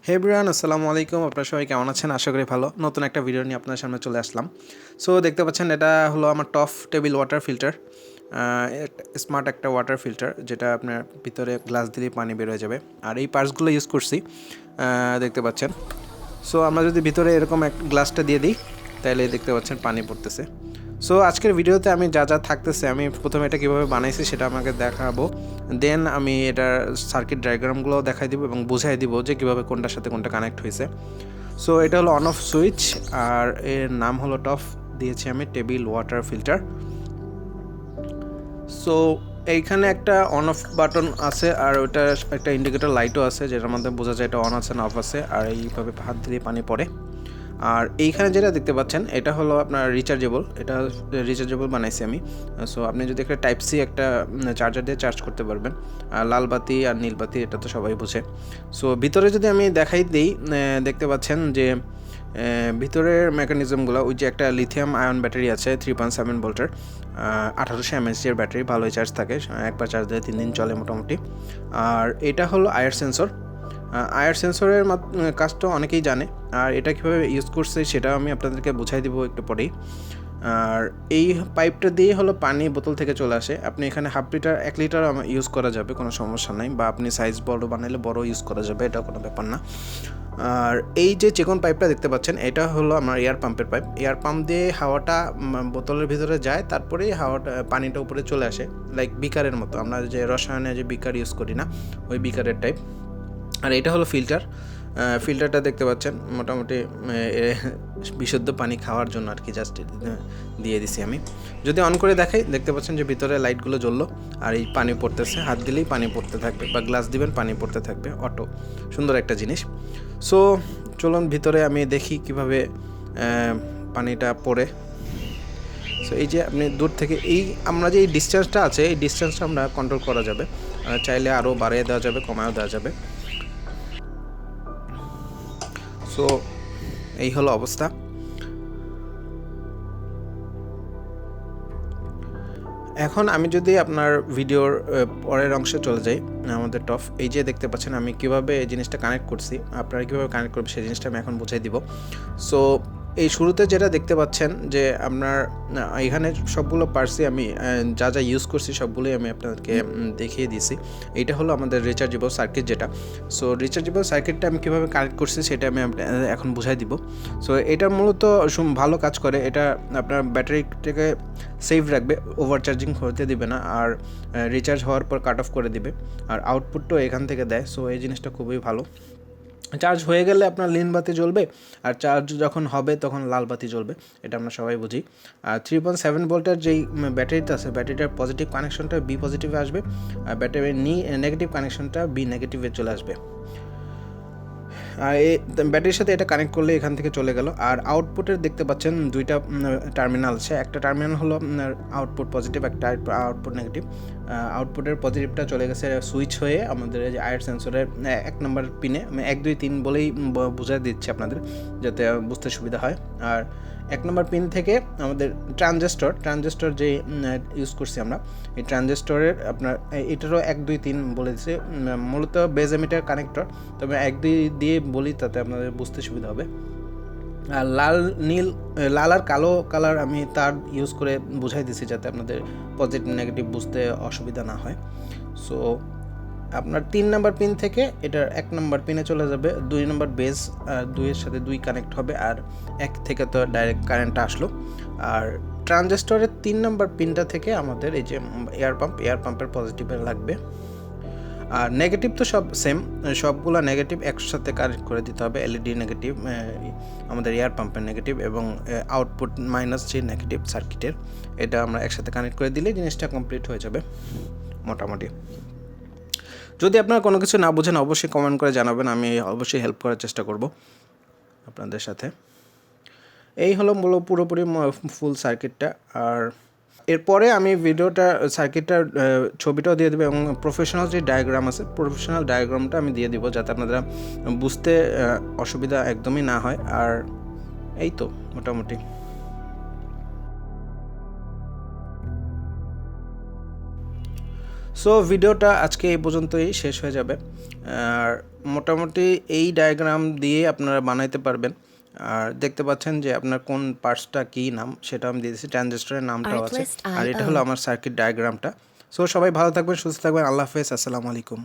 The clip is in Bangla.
হে এভরিওয়ান, আসসালামু আলাইকুম। আপনারা সবাই কেমন আছেন? আশা করি ভালো। নতুন একটা ভিডিও নিয়ে আপনাদের সামনে চলে আসলাম। সো দেখতে পাচ্ছেন, এটা হলো আমার ToF table water filter. Smart একটা ওয়াটার ফিল্টার, যেটা আপনার ভিতরে গ্লাস দিলেই পানি বের হয়ে যাবে। আর এই পার্টসগুলো ইউজ করছি, দেখতে পাচ্ছেন। সো আমরা যদি ভিতরে এরকম এক গ্লাসটা দিয়ে দিই, তাহলে দেখতে পাচ্ছেন পানি পড়তেছে। সো আজকের ভিডিওতে আমি যা যা থাকতেছে, আমি প্রথমে এটা কীভাবে বানাইছি সেটা আমাকে দেখাবো। দেন আমি এটার সার্কিট ডায়াগ্রামগুলো দেখাই দিব এবং বুঝাই দিব যে কীভাবে কোনটার সাথে কোনটা কানেক্ট হয়েছে। সো এটা হলো অন অফ সুইচ, আর এর নাম হলো টফ, দিয়েছি আমি টেবিল ওয়াটার ফিল্টার। সো এইখানে একটা অন অফ বাটন আছে, আর ওইটা একটা ইন্ডিকেটর লাইটও আছে, যেটার মধ্যে বোঝা যায় এটা অন আছে না অফ আছে। আর এইভাবে হাত দিলে পানি পড়ে। আর এইখানে যেটা দেখতে পাচ্ছেন, এটা হলো আপনার রিচার্জেবল। এটা রিচার্জেবল বানাইছি আমি। সো আপনি যদি একটা টাইপ সি একটা চার্জার দিয়ে চার্জ করতে পারবেন। আর লাল বাতি আর নীল বাতি এটা তো সবাই বোঝে। সো ভিতরে যদি আমি দেখাই দিই, দেখতে পাচ্ছেন যে ভিতরের মেকানিজমগুলো, ওই যে একটা লিথিয়াম আয়ন ব্যাটারি আছে 3.7 ভোল্টের, 1800 mAh এর ব্যাটারি, ভালোই চার্জ থাকে, একবার চার্জ দিলে 3 দিন চলে মোটামুটি। আর এটা হলো আয়ার সেন্সর। আয়ার সেন্সরের কাজটা অনেকেই জানে, আর এটা কীভাবে ইউজ করছে সেটা আমি আপনাদেরকে বুঝাই দিব একটু পরেই। আর এই পাইপটা দিয়ে হলো পানি বোতল থেকে চলে আসে। আপনি এখানে 1/2 লিটার 1 লিটার ইউজ করা যাবে, কোনো সমস্যা নাই, বা আপনি সাইজ বড় বানাইলে বড় ইউজ করা যাবে, এটা কোনো ব্যাপার না। আর এই যে চিকন পাইপটা দেখতে পাচ্ছেন, এটা হলো আমার এয়ার পাম্পের পাইপ। এয়ার পাম্প দিয়ে হাওয়াটা বোতলের ভিতরে যায়, তারপরেই হাওয়াটা পানিটা উপরে চলে আসে, লাইক বিকারের মতো। আমরা যে রসায়নে যে বিকার ইউজ করি না, ওই বিকারের টাইপ। আর এটা হলো ফিল্টার। ফিল্টারটা দেখতে পাচ্ছেন মোটামুটি বিশুদ্ধ পানি খাওয়ার জন্য আর কি, জাস্ট দিয়ে দিছি আমি। যদি অন করে দেখাই, দেখতে পাচ্ছেন যে ভিতরে লাইটগুলো জ্বললো, আর এই পানি পড়তেছে, হাত দিলেই পানি পড়তে থাকবে, বা গ্লাস দিবেন পানি পড়তে থাকবে অটো। সুন্দর একটা জিনিস। সো চলুন ভিতরে আমি দেখি কিভাবে পানিটা পড়ে। সো এই যে আপনি দূর থেকে আমরা যে এই ডিস্টেন্সটা আছে, এই ডিস্টেন্সটা আমরা কন্ট্রোল করা যাবে। চাইলে আরও বাড়িয়ে দেওয়া যাবে, কমায়ও দেওয়া যাবে। সো এই হলো অবস্থা। এখন আমি যদি আপনার ভিডিওর পরের অংশে চলে যাই, আমাদের টফ, এই যে দেখতে পাচ্ছেন আমি কিভাবে এই জিনিসটা কানেক্ট করছি, আপনারা কীভাবে কানেক্ট করবেন সেই জিনিসটা আমি এখন বুঝাই দিব। সো এই শুরুতে যেটা দেখতে পাচ্ছেন যে আপনার এখানে সবগুলো পার্টসই আমি যা যা ইউজ করছি সবগুলোই আমি আপনাদেরকে দেখিয়ে দিয়েছি। এইটা হলো আমাদের রিচার্জেবল সার্কিট যেটা। সো রিচার্জেবল সার্কিটটা আমি কীভাবে কানেক্ট করছি সেটা আমি এখন বুঝাই দিব। সো এটা মূলত ভালো কাজ করে। এটা আপনার ব্যাটারিটাকে সেভ রাখবে, ওভার চার্জিং হতে দিবে না, আর রিচার্জ হওয়ার পর কাট অফ করে দিবে। আর আউটপুটটাও এখান থেকে দেয়। সো এই জিনিসটা খুবই ভালো। চার্জ হয়ে গেলে আপনার নীল বাতি জ্বলবে, আর চার্জ যখন হবে তখন লাল বাতি জ্বলবে, এটা আমরা সবাই বুঝি। আর 3.7 ভোল্টের যেই ব্যাটারিটা আছে, ব্যাটারিটার পজিটিভ কানেকশনটা বি পজিটিভে আসবে, আর ব্যাটারির নেগেটিভ কানেকশনটা বি নেগেটিভে চলে আসবে। আর এই ব্যাটারির সাথে এটা কানেক্ট করলে এখান থেকে চলে গেল। আর আউটপুটের দেখতে পাচ্ছেন দুইটা টার্মিনাল আছে। একটা টার্মিনাল হলো আউটপুট পজিটিভ, একটা আউটপুট নেগেটিভ। আউটপুটের পজিটিভটা চলে গেছে সুইচ হয়ে আমাদের এই যে আয়ার সেন্সরের 1 নম্বর পিনে, আমি 1 2 3 বলেই বুঝাই দিচ্ছি আপনাদের, যাতে বুঝতে সুবিধা হয়। আর 1 নম্বর পিন থেকে আমাদের ট্রানজিস্টর যে ইউজ করছি আমরা, এই ট্রানজিস্টরের আপনার এটারও 1 2 3 বলে দিচ্ছে, মূলত বেজ এমিটার কানেক্টর, তবে 1 2 দিয়ে বলি তাতে আপনাদের বুঝতে সুবিধা হবে। আর লাল আর কালো কালার আমি তার ইউজ করে বুঝাই দিছি, যাতে আপনাদের পজিটিভ নেগেটিভ বুঝতে অসুবিধা না হয়। সো আপনার 3 নম্বর পিন থেকে এটার 1 নম্বর পিনে চলে যাবে, 2 নম্বর বেজ, 2 এর সাথে 2 কানেক্ট হবে, আর 1 থেকে তো ডাইরেক্ট কারেন্টটা আসলো। আর ট্রানজিস্টরের 3 নম্বর পিনটা থেকে আমাদের এই যে এয়ার পাম্পের পজিটিভে লাগবে। আর নেগেটিভ তো সব সেম, সবগুলো নেগেটিভ একসাথে কানেক্ট করে দিতে হবে। এলইডি নেগেটিভ আমাদের এয়ার পাম্পের নেগেটিভ, এবং আউটপুট মাইনাস যে নেগেটিভ সার্কিটের, এটা আমরা একসাথে কানেক্ট করে দিলে জিনিসটা কমপ্লিট হয়ে যাবে মোটামুটি। যদি আপনারা কোনো কিছু না বুঝেন অবশ্যই কমেন্ট করে জানাবেন, আমি অবশ্যই হেল্প করার চেষ্টা করব আপনাদের সাথে। এই হলো পুরোপুরি ফুল সার্কিটটা। আর এরপরে আমি সার্কিটটার ছবিটাও দিয়ে দেবো, এবং প্রফেশনাল যে ডায়াগ্রাম আছে, প্রফেশনাল ডায়াগ্রামটা আমি দিয়ে দিব, যাতে আপনারা বুঝতে অসুবিধা একদমই না হয়। আর এই তো মোটামুটি। সো ভিডিওটা আজকে এই পর্যন্তই শেষ হয়ে যাবে। আর মোটামুটি এই ডায়াগ্রাম দিয়ে আপনারা বানাইতে পারবেন। আর দেখতে পাচ্ছেন যে আপনার কোন পার্টসটা কী নাম সেটা আমি দিয়ে দিচ্ছি, ট্রানজিস্টরের নামটাও আছে। আর এটা হলো আমার সার্কিট ডায়াগ্রামটা। সো সবাই ভালো থাকবেন, সুস্থ থাকবেন, আল্লাহ হাফেজ, আসসালামু আলাইকুম।